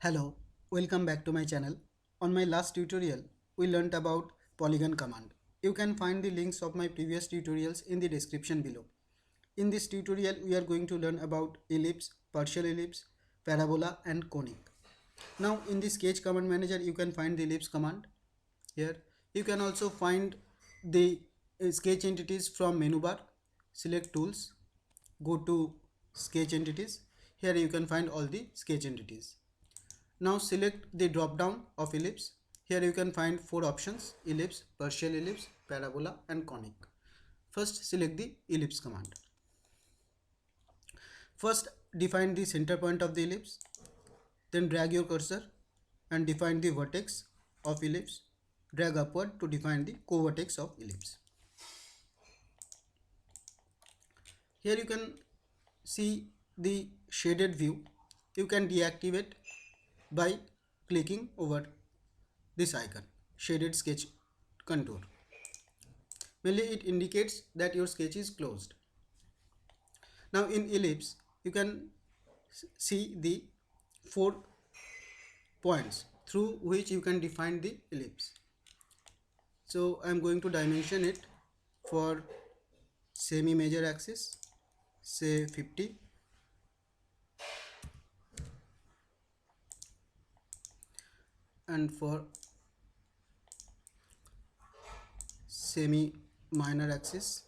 Hello, welcome back to my channel. On my last tutorial, we learnt about polygon command. You can find the links of my previous tutorials in the description below. In this tutorial, we are going to learn about ellipse, partial ellipse, parabola and conic. Now in the sketch command manager, you can find the ellipse command. Here, you can also find the sketch entities from menu bar. Select tools, go to sketch entities. Here you can find all the sketch entities. Now select the drop down of ellipse. Here you can find four options: ellipse, partial ellipse, parabola and conic. First select the ellipse command. First define the center point of the ellipse. Then drag your cursor and define the vertex of ellipse. Drag upward to define the co-vertex of ellipse. Here you can see the shaded view. You can deactivate by clicking over this icon, shaded sketch contour. Mainly it indicates that your sketch is closed. Now in ellipse you can see the 4 points through which you can define the ellipse. So I am going to dimension it for semi major axis, say 50, and for semi minor axis,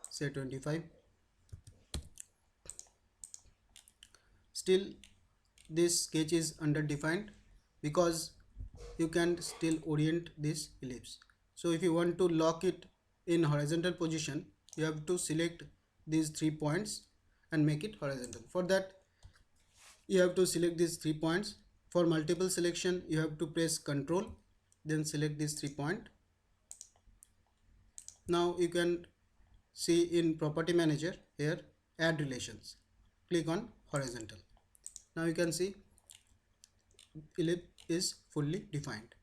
say 25. Still this sketch is underdefined because you can still orient this ellipse. So if you want to lock it in horizontal position, you have to select these 3 points and make it horizontal. For that you have to select these 3 points. For multiple selection you have to press Ctrl, then select these 3 points. Now you can see in property manager here, add relations, click on horizontal. Now you can see ellipse is fully defined.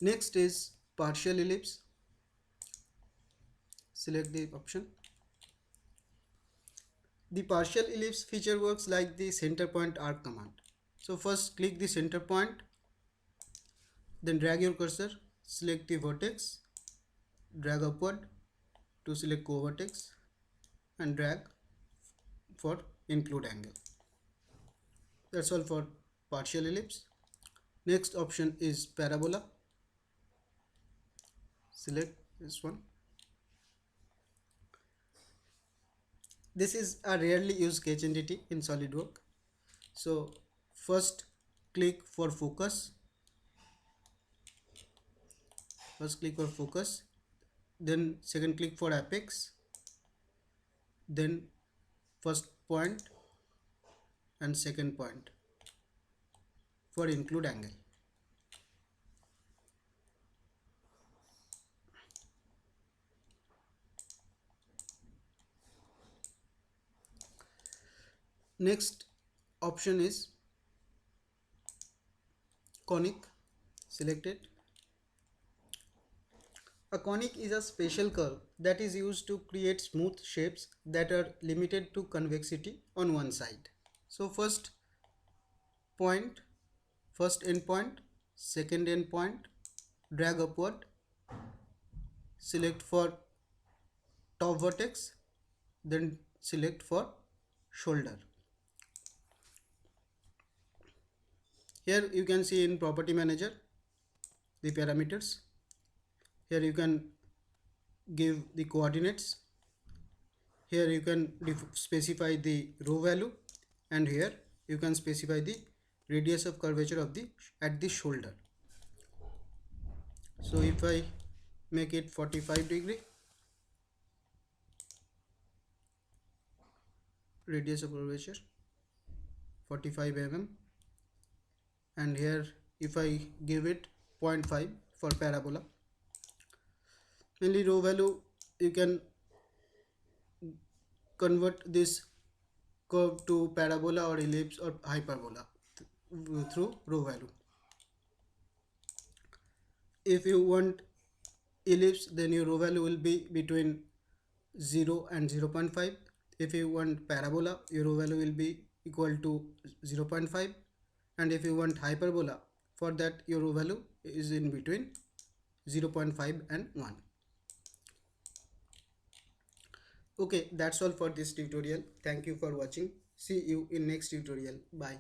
Next is partial ellipse. Select the option. The partial ellipse feature works like the center point arc command. So first click the center point, then drag your cursor, select the vertex, drag upward to select co-vertex and drag for include angle. That's all for partial ellipse. Next option is parabola. Select this one. This is a rarely used sketch entity in Solidworks. So first click for focus. Then second click for apex, then first point and second point for include angle. Next option is conic. Select it. A conic is a special curve that is used to create smooth shapes that are limited to convexity on one side. So first point, first endpoint, second endpoint, drag upward, select for top vertex, then select for shoulder. Here you can see in property manager the parameters. Here you can give the coordinates. Here you can specify the row value, and here you can specify the radius of curvature of the at the shoulder. So if I make it 45 degree, radius of curvature 45 mm, and here if I give it 0.5 for parabola. Mainly row value you can convert this curve to parabola or ellipse or hyperbola through row value. If you want ellipse, then your row value will be between 0 and 0.5. If you want parabola, your row value will be equal to 0.5, and if you want hyperbola, for that your value is in between 0.5 and 1. Okay, that's all for this tutorial. Thank you for watching. See you in next tutorial. Bye.